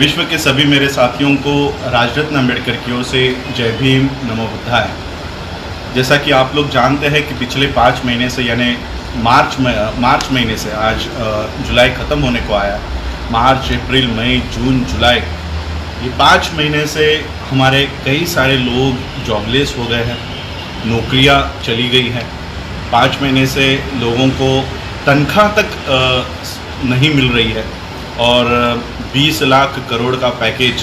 विश्व के सभी मेरे साथियों को राजरत्न अम्बेडकर की ओर से जय भीम नमो बुद्धाय। जैसा कि आप लोग जानते हैं कि पिछले 5 महीने से यानी मार्च महीने से आज जुलाई ख़त्म होने को आया। मार्च, अप्रैल, मई, जून, जुलाई, ये 5 महीने से हमारे कई सारे लोग जॉबलेस हो गए हैं, नौकरियां चली गई हैं। 5 महीने से लोगों को तनख्वाह तक नहीं मिल रही है और 20 लाख करोड़ का पैकेज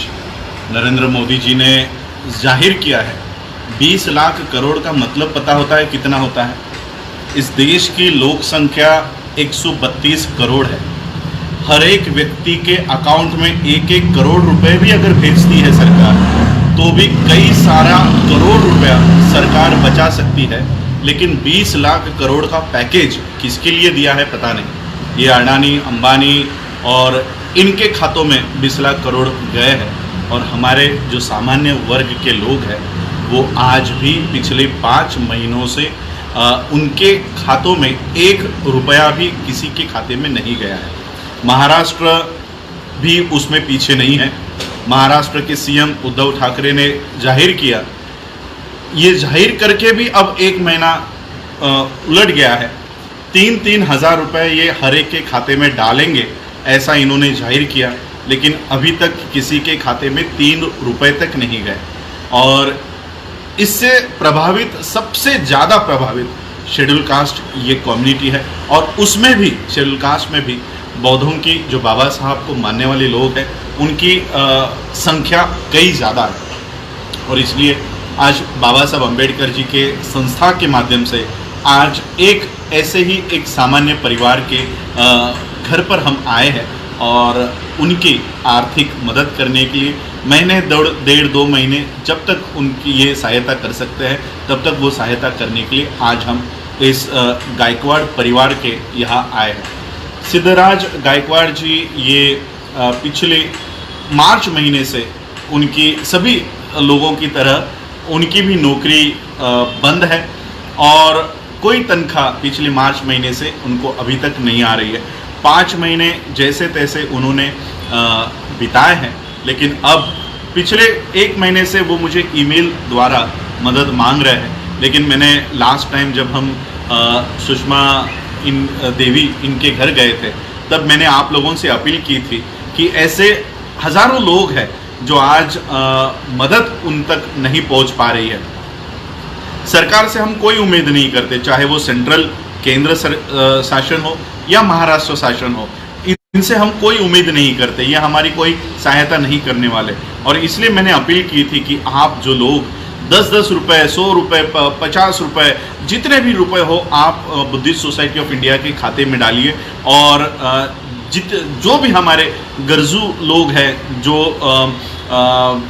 नरेंद्र मोदी जी ने जाहिर किया है। 20 लाख करोड़ का मतलब पता होता है कितना होता है? इस देश की लोक संख्या 132 करोड़ है। हर एक व्यक्ति के अकाउंट में 1-1 करोड़ रुपए भी अगर भेजती है सरकार, तो भी कई सारा करोड़ रुपया सरकार बचा सकती है। लेकिन 20 लाख करोड़ का पैकेज किसके लिए दिया है पता नहीं। ये अडानी, अंबानी और इनके खातों में 20 लाख करोड़ गए हैं और हमारे जो सामान्य वर्ग के लोग हैं वो आज भी पिछले 5 महीनों से उनके खातों में 1 रुपया भी किसी के खाते में नहीं गया है। महाराष्ट्र भी उसमें पीछे नहीं है। महाराष्ट्र के सीएम उद्धव ठाकरे ने जाहिर किया, ये जाहिर करके भी अब 1 महीना उलट गया है। 3-3 हज़ार रुपये ये हर एक के खाते में डालेंगे, ऐसा इन्होंने जाहिर किया, लेकिन अभी तक किसी के खाते में 3 रुपये तक नहीं गए। और इससे प्रभावित, सबसे ज़्यादा प्रभावित शेड्यूल कास्ट ये कम्युनिटी है और उसमें भी, शेड्यूल कास्ट में भी बौद्धों की, जो बाबा साहब को मानने वाले लोग हैं, उनकी संख्या कई ज़्यादा है। और इसलिए आज बाबा साहब अम्बेडकर जी के संस्था के माध्यम से आज एक ऐसे ही एक सामान्य परिवार के घर पर हम आए हैं और उनकी आर्थिक मदद करने के लिए महीने 1.5-2 महीने जब तक उनकी ये सहायता कर सकते हैं तब तक वो सहायता करने के लिए आज हम इस गायकवाड़ परिवार के यहाँ आए हैं। सिद्धराज गायकवाड़ जी ये पिछले मार्च महीने से उनकी सभी लोगों की तरह उनकी भी नौकरी बंद है और कोई तनख्वाह पिछले मार्च महीने से उनको अभी तक नहीं आ रही है। 5 महीने जैसे तैसे उन्होंने बिताए हैं, लेकिन अब पिछले 1 महीने से वो मुझे ईमेल द्वारा मदद मांग रहे हैं। लेकिन मैंने लास्ट टाइम जब हम सुषमा देवी इनके घर गए थे, तब मैंने आप लोगों से अपील की थी कि ऐसे हज़ारों लोग हैं जो आज मदद उन तक नहीं पहुंच पा रही है। सरकार से हम कोई उम्मीद नहीं करते, चाहे वो सेंट्रल केंद्र शासन हो या महाराष्ट्र शासन हो, इनसे हम कोई उम्मीद नहीं करते, ये हमारी कोई सहायता नहीं करने वाले। और इसलिए मैंने अपील की थी कि आप जो लोग 10-10 रुपये, 100 रुपये, 50 रुपये, जितने भी रुपए हो, आप बुद्धिस्ट सोसाइटी ऑफ इंडिया के खाते में डालिए और जो भी हमारे गर्जू लोग हैं, जो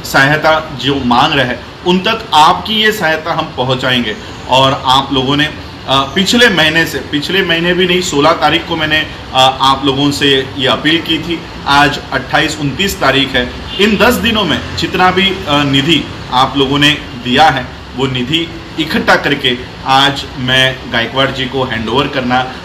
सहायता जो मांग रहे हैं, उन तक आपकी ये सहायता हम पहुंचाएंगे। और आप लोगों ने पिछले महीने भी नहीं, 16 तारीख को मैंने आप लोगों से ये अपील की थी। आज 28-29 तारीख है। इन 10 दिनों में जितना भी निधि आप लोगों ने दिया है, वो निधि इकट्ठा करके आज मैं गायकवाड़ जी को हैंडओवर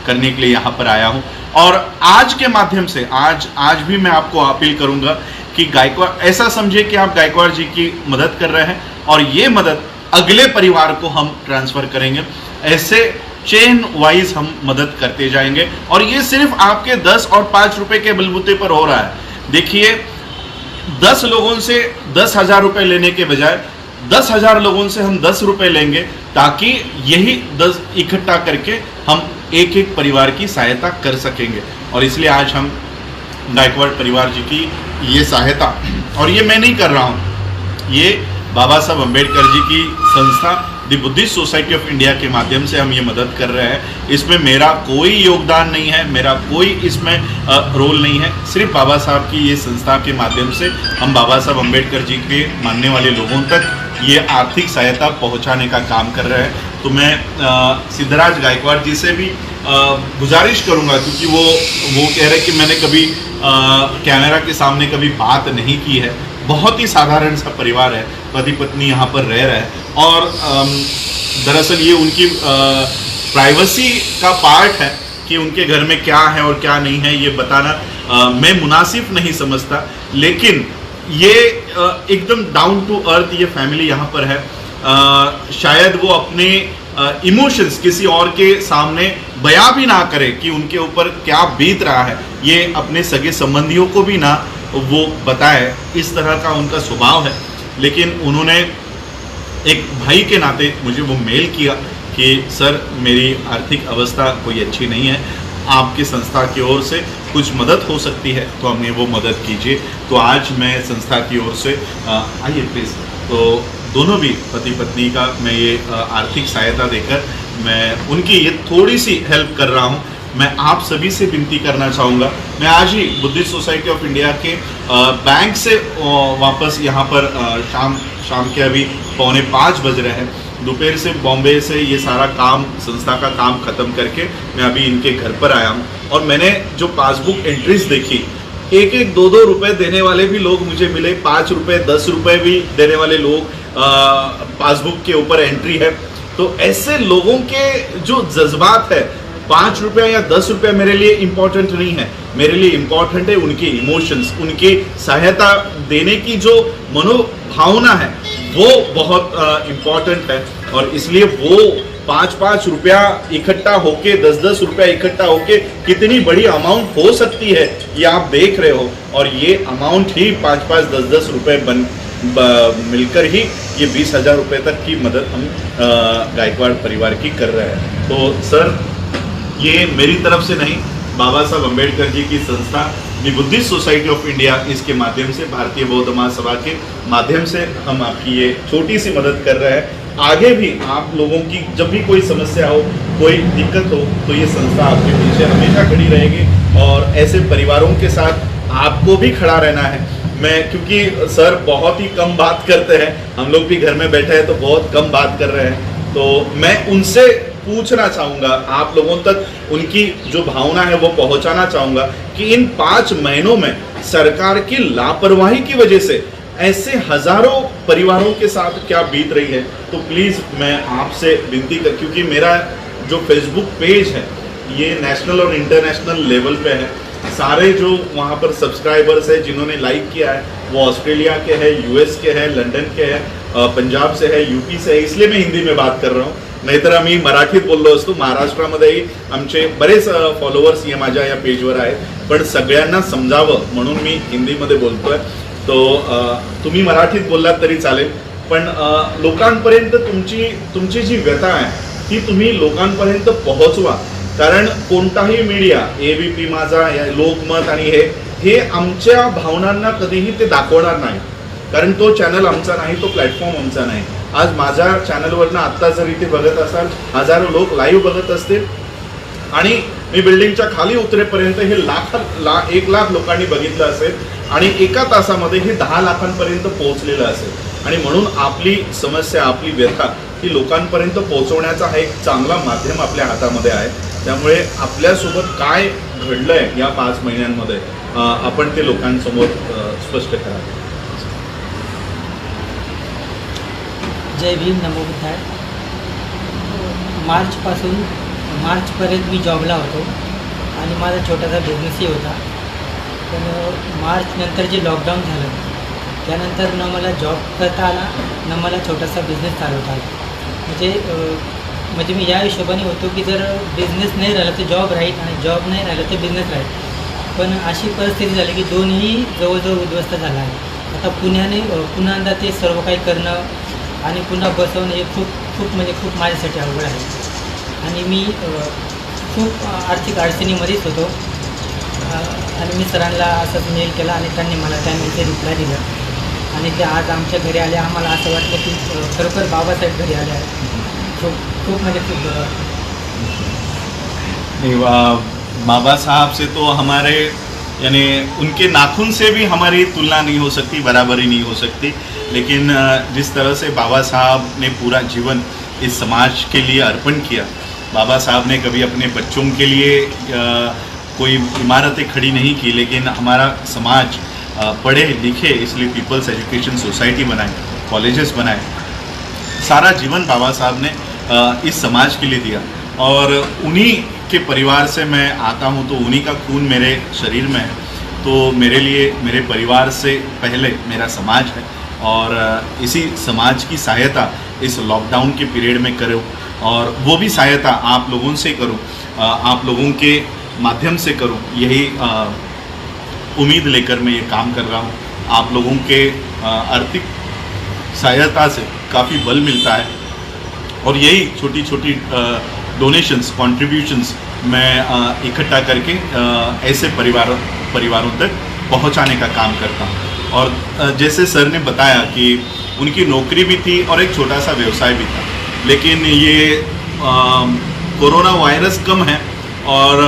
करने के लिए यहाँ पर आया हूँ। और आज के माध्यम से आज भी मैं आपको अपील करूँगा कि गायकवाड़, ऐसा समझिए कि आप गायकवाड़ जी की मदद कर रहे हैं और ये मदद अगले परिवार को हम ट्रांसफ़र करेंगे। ऐसे चेन वाइज हम मदद करते जाएंगे और ये सिर्फ आपके 10 और 5 रुपए के बलबूते पर हो रहा है। देखिए, 10 लोगों से 10,000 रुपये लेने के बजाय 10,000 लोगों से हम 10 रुपये लेंगे, ताकि यही 10 इकट्ठा करके हम एक परिवार की सहायता कर सकेंगे। और इसलिए आज हम गायकवाड़ परिवार जी की ये सहायता, और ये मैं नहीं कर रहा हूँ, ये बाबा साहब अम्बेडकर जी की संस्था दी बुद्धिस्ट सोसाइटी ऑफ इंडिया के माध्यम से हम ये मदद कर रहे हैं। इसमें मेरा कोई योगदान नहीं है, मेरा कोई इसमें रोल नहीं है। सिर्फ बाबा साहब की ये संस्था के माध्यम से हम बाबा साहब अम्बेडकर जी के मानने वाले लोगों तक ये आर्थिक सहायता पहुंचाने का काम कर रहे हैं। तो मैं सिद्धराज गायकवाड़ जी से भी गुजारिश करूंगा, क्योंकि वो कह रहे कि मैंने कभी कैमरा के सामने कभी बात नहीं की है। बहुत ही साधारण सा परिवार है, पति पत्नी यहाँ पर रह रहे हैं और दरअसल ये उनकी प्राइवेसी का पार्ट है कि उनके घर में क्या है और क्या नहीं है ये बताना। मैं मुनासिब नहीं समझता। लेकिन ये एकदम डाउन टू अर्थ ये फैमिली यहाँ पर है। शायद वो अपने इमोशंस किसी और के सामने बयां भी ना करे कि उनके ऊपर क्या बीत रहा है, ये अपने सगे संबंधियों को भी ना वो बताए, इस तरह का उनका स्वभाव है। लेकिन उन्होंने एक भाई के नाते मुझे वो मेल किया कि सर मेरी आर्थिक अवस्था कोई अच्छी नहीं है, आपकी संस्था की ओर से कुछ मदद हो सकती है तो हमें वो मदद कीजिए। तो आज मैं संस्था की ओर से आइए प्लीज़, तो दोनों भी पति पत्नी का मैं ये आर्थिक सहायता देकर मैं उनकी ये थोड़ी सी हेल्प कर रहा हूँ। मैं आप सभी से विनती करना चाहूँगा, मैं आज ही बुद्धिस्ट सोसाइटी ऑफ इंडिया के बैंक से वापस यहाँ पर शाम के अभी 4:45 बज रहे हैं, दोपहर से बॉम्बे से ये सारा काम संस्था का काम ख़त्म करके मैं अभी इनके घर पर आया हूँ। और मैंने जो पासबुक एंट्रीज देखी, 1-1, 2-2 रुपये देने वाले भी लोग मुझे मिले, 5 रुपये 10 रुपये भी देने वाले लोग पासबुक के ऊपर एंट्री है। तो ऐसे लोगों के जो जज्बात है, 5 रुपया या 10 रुपया मेरे लिए इम्पोर्टेंट नहीं है, मेरे लिए इम्पोर्टेंट है उनके इमोशंस, उनकी सहायता देने की जो मनोभावना है वो बहुत इम्पोर्टेंट है। और इसलिए वो 5-5 रुपया इकट्ठा होके, 10-10 रुपया इकट्ठा होके कितनी बड़ी अमाउंट हो सकती है ये आप देख रहे हो। और ये अमाउंट ही 5-5, 10-10 रुपये मिलकर ही ये 20,000 रुपये तक की मदद हम गायकवाड़ परिवार की कर रहे हैं। तो सर ये मेरी तरफ से नहीं, बाबा साहब अम्बेडकर जी की संस्था दी बुद्धिस्ट सोसाइटी ऑफ इंडिया, इसके माध्यम से, भारतीय बौद्ध महासभा के माध्यम से हम आपकी ये छोटी सी मदद कर रहे हैं। आगे भी आप लोगों की जब भी कोई समस्या हो, कोई दिक्कत हो, तो ये संस्था आपके पीछे हमेशा खड़ी रहेगी और ऐसे परिवारों के साथ आपको भी खड़ा रहना है। मैं क्योंकि सर बहुत ही कम बात करते हैं, हम लोग भी घर में बैठे हैं तो बहुत कम बात कर रहे हैं, तो मैं उनसे पूछना चाहूँगा, आप लोगों तक उनकी जो भावना है वो पहुँचाना चाहूँगा कि इन 5 महीनों में सरकार की लापरवाही की वजह से ऐसे हजारों परिवारों के साथ क्या बीत रही है। तो प्लीज़ मैं आपसे विनती कर, क्योंकि मेरा जो फेसबुक पेज है ये नेशनल और इंटरनेशनल लेवल पे है, सारे जो वहाँ पर सब्सक्राइबर्स है जिन्होंने लाइक किया है वो ऑस्ट्रेलिया के हैं, यूएस के हैं, लंडन के हैं, पंजाब से है, यूपी से है, इसलिए मैं हिंदी में बात कर रहा हूँ। नाहीतर आम्ही मराठीत बोललो असतो, महाराष्ट्रामध्येही आमचे बरेच फॉलोअर्स ये माझ्या या पेजवर आहेत, पण सगळ्यांना समजावं म्हणून मी हिंदीमध्ये बोलतोय। तो तुम्ही मराठीत बोललात तरी चालेल, पण लोकांपर्यंत तुमची जी व्यथा आहे ती तुम्ही लोकांपर्यंत पोहोचवा, कारण कोणताही मीडिया, एबीपी माझा, लोकमत आणि हे आमच्या भावनांना कधीही ते दाखवणार नाही, कारण तो चॅनल आमचा नाही, तो प्लॅटफॉर्म आमचा नाही। आज माझ्या चॅनलवरनं आत्ता जर इथे बघत असाल, हजारो लोक लाईव्ह बघत असतील आणि मी बिल्डिंगच्या खाली उतरेपर्यंत हे 1 लाख लोकांनी बघितलं असेल आणि एका तासामध्ये हे 10 लाखांपर्यंत पोहोचलेलं असेल। आणि म्हणून आपली समस्या, आपली व्यथा ही लोकांपर्यंत पोहोचवण्याचा हा एक चांगला माध्यम आपल्या हातामध्ये आहे। त्यामुळे आपल्यासोबत काय घडलंय या 5 महिन्यांमध्ये आपण ते लोकांसमोर स्पष्ट करा। जय भीम, नमो बुद्धाय। मार्चपर्यंत मी जॉबला होतो आणि माझा छोटासा बिझनेसही होता, पण मार्च नंतर जे लॉकडाऊन झालं त्यानंतर न मला जॉब करता आला, न मला छोटासा बिझनेस चालवता आला। म्हणजे मी या हिशोबाने होतो की जर बिझनेस नाही राहिला तर जॉब राहील आणि जॉब नाही राहिला तर बिझनेस राहील, पण अशी परिस्थिती झाली की दोन्ही जवळजवळ उद्ध्वस्त झाला आहे। आता पुन्हा ते सर्व काही करणं आणि पुन्हा बसवणं हे खूप माझ्यासाठी अवघड आहे आणि मी खूप आर्थिक अडचणीमध्येच होतो आणि मी सरांना असंच मेल केला आणि त्यांनी मला त्यानंतर रिप्लाय दिलं आणि ते आज आमच्या घरी आले। आम्हाला असं वाटलं की खरोखर बाबासाहेब घरी आले आहेत। खूप बाबा साहब से तो हमारे यानी उनके नाखून से भी हमारी तुलना नहीं हो सकती, बराबरी नहीं हो सकती, लेकिन जिस तरह से बाबा साहब ने पूरा जीवन इस समाज के लिए अर्पण किया, बाबा साहब ने कभी अपने बच्चों के लिए कोई इमारतें खड़ी नहीं की, लेकिन हमारा समाज पढ़े लिखे इसलिए पीपल्स एजुकेशन सोसाइटी बनाए, कॉलेजेस बनाए, सारा जीवन बाबा साहब ने इस समाज के लिए दिया। और उन्हीं के परिवार से मैं आता हूँ, तो उन्हीं का खून मेरे शरीर में है। तो मेरे लिए मेरे परिवार से पहले मेरा समाज है और इसी समाज की सहायता इस लॉकडाउन के पीरियड में करूं और वो भी सहायता आप लोगों से करूं, आप लोगों के माध्यम से करूं, यही उम्मीद लेकर मैं ये काम कर रहा हूं। आप लोगों के आर्थिक सहायता से काफ़ी बल मिलता है और यही छोटी छोटी डोनेशंस, कंट्रीब्यूशंस मैं इकट्ठा करके ऐसे परिवारों तक पहुंचाने का काम करता हूं। और जैसे सर ने बताया कि उनकी नौकरी भी थी और एक छोटा सा व्यवसाय भी था, लेकिन ये कोरोना वायरस कम है और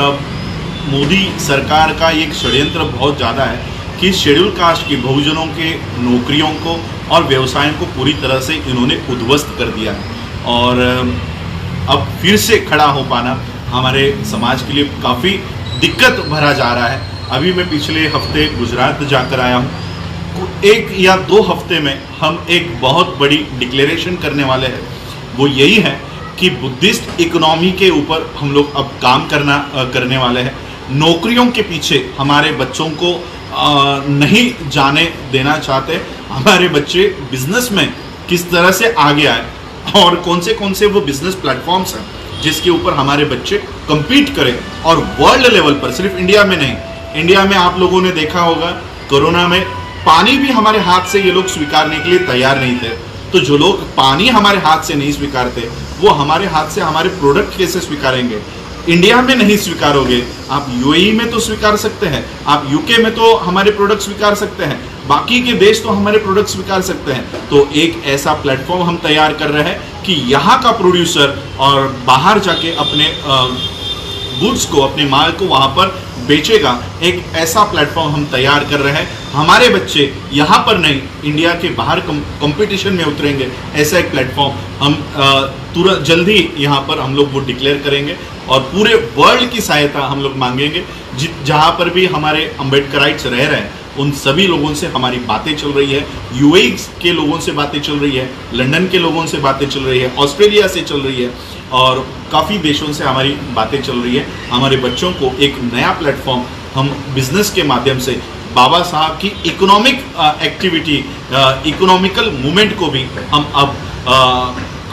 मोदी सरकार का एक षड्यंत्र बहुत ज़्यादा है कि शेड्यूल कास्ट की बहुजनों के नौकरियों को और व्यवसायों को पूरी तरह से इन्होंने उद्ध्वस्त कर दिया है और अब फिर से खड़ा हो पाना हमारे समाज के लिए काफ़ी दिक्कत भरा जा रहा है। अभी मैं पिछले हफ्ते गुजरात जाकर आया हूँ। 1 या 2 हफ्ते में हम एक बहुत बड़ी डिक्लेरेशन करने वाले हैं। वो यही है कि बुद्धिस्ट इकोनॉमी के ऊपर हम लोग अब काम करने वाले हैं। नौकरियों के पीछे हमारे बच्चों को नहीं जाने देना चाहते। हमारे बच्चे बिजनेस में किस तरह से आगे आए और कौन से वो बिजनेस प्लेटफॉर्म्स हैं जिसके ऊपर हमारे बच्चे compete करें और वर्ल्ड लेवल पर, सिर्फ इंडिया में नहीं। इंडिया में आप लोगों ने देखा होगा कोरोना में पानी भी हमारे हाथ से ये लोग स्वीकारने के लिए तैयार नहीं थे। तो जो लोग पानी हमारे हाथ से नहीं स्वीकारते वो हमारे हाथ से हमारे प्रोडक्ट कैसे स्वीकारेंगे? इंडिया में नहीं स्वीकारोगे, आप यूएई में तो स्वीकार सकते हैं, आप यूके में तो हमारे प्रोडक्ट स्वीकार सकते हैं, बाकी के देश तो हमारे प्रोडक्ट स्वीकार सकते हैं। तो एक ऐसा प्लेटफॉर्म हम तैयार कर रहे हैं कि यहाँ का प्रोड्यूसर और बाहर जाके अपने गुड्स को, अपने माल को वहाँ पर बेचेगा। एक ऐसा प्लेटफॉर्म हम तैयार कर रहे हैं। हमारे बच्चे यहाँ पर नहीं, इंडिया के बाहर कंपटीशन में उतरेंगे। ऐसा एक प्लेटफॉर्म हम तुरंत जल्दी यहाँ पर हम लोग वो डिक्लेयर करेंगे और पूरे वर्ल्ड की सहायता हम लोग मांगेंगे। जहाँ पर भी हमारे अम्बेडकराइट्स रह रहे हैं उन सभी लोगों से हमारी बातें चल रही है। यूएई के लोगों से बातें चल रही है, लंदन के लोगों से बातें चल रही है, ऑस्ट्रेलिया से चल रही है और काफ़ी देशों से हमारी बातें चल रही है। हमारे बच्चों को एक नया प्लेटफॉर्म हम बिजनेस के माध्यम से बाबा साहब की इकोनॉमिक एक्टिविटी, इकोनॉमिकल मूवमेंट को भी हम अब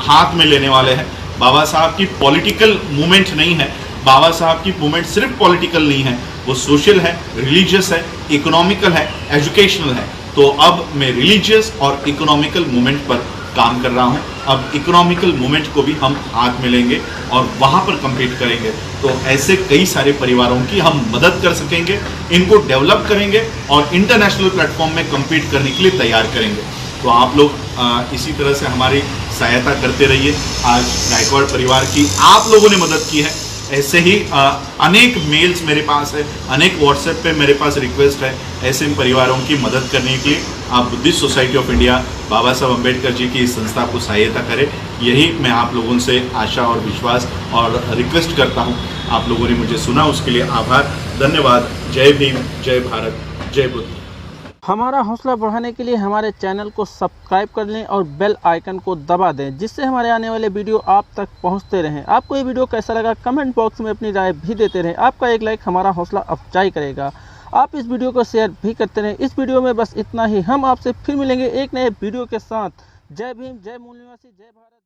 हाथ में लेने वाले हैं। बाबा साहब की पॉलिटिकल मूवमेंट नहीं है, बाबा साहब की मूवमेंट सिर्फ पॉलिटिकल नहीं है, वो सोशल है, रिलीजियस है, इकोनॉमिकल है, एजुकेशनल है। तो अब मैं रिलीजियस और इकोनॉमिकल मूवमेंट पर काम कर रहा हूँ। अब इकोनॉमिकल मूवमेंट को भी हम हाथ में लेंगे और वहाँ पर कम्पीट करेंगे। तो ऐसे कई सारे परिवारों की हम मदद कर सकेंगे, इनको डेवलप करेंगे और इंटरनेशनल प्लेटफॉर्म में कम्पीट करने के लिए तैयार करेंगे। तो आप लोग इसी तरह से हमारी सहायता करते रहिए। आज गायकवाड़ परिवार की आप लोगों ने मदद की है। ऐसे ही अनेक मेल्स मेरे पास है, अनेक व्हाट्सएप पे मेरे पास रिक्वेस्ट है ऐसे परिवारों की मदद करने के लिए। आप बुद्धिस्ट सोसाइटी ऑफ इंडिया बाबा साहब अम्बेडकर जी की इस संस्था को सहायता करें, यही मैं आप लोगों से आशा और विश्वास और रिक्वेस्ट करता हूँ। आप लोगों ने मुझे सुना उसके लिए आभार, धन्यवाद। जय भीम, जय भारत, जय बुद्ध। हमारा हौसला बढ़ाने के लिए हमारे चैनल को सब्सक्राइब कर लें और बेल आइकन को दबा दें, जिससे हमारे आने वाले वीडियो आप तक पहुंचते रहें। आपको ये वीडियो कैसा लगा कमेंट बॉक्स में अपनी राय भी देते रहें। आपका एक लाइक हमारा हौसला अफजाई करेगा। आप इस वीडियो को शेयर भी करते रहें। इस वीडियो में बस इतना ही। हम आपसे फिर मिलेंगे एक नए वीडियो के साथ। जय भीम, जय मूल निवासी, जय भारत।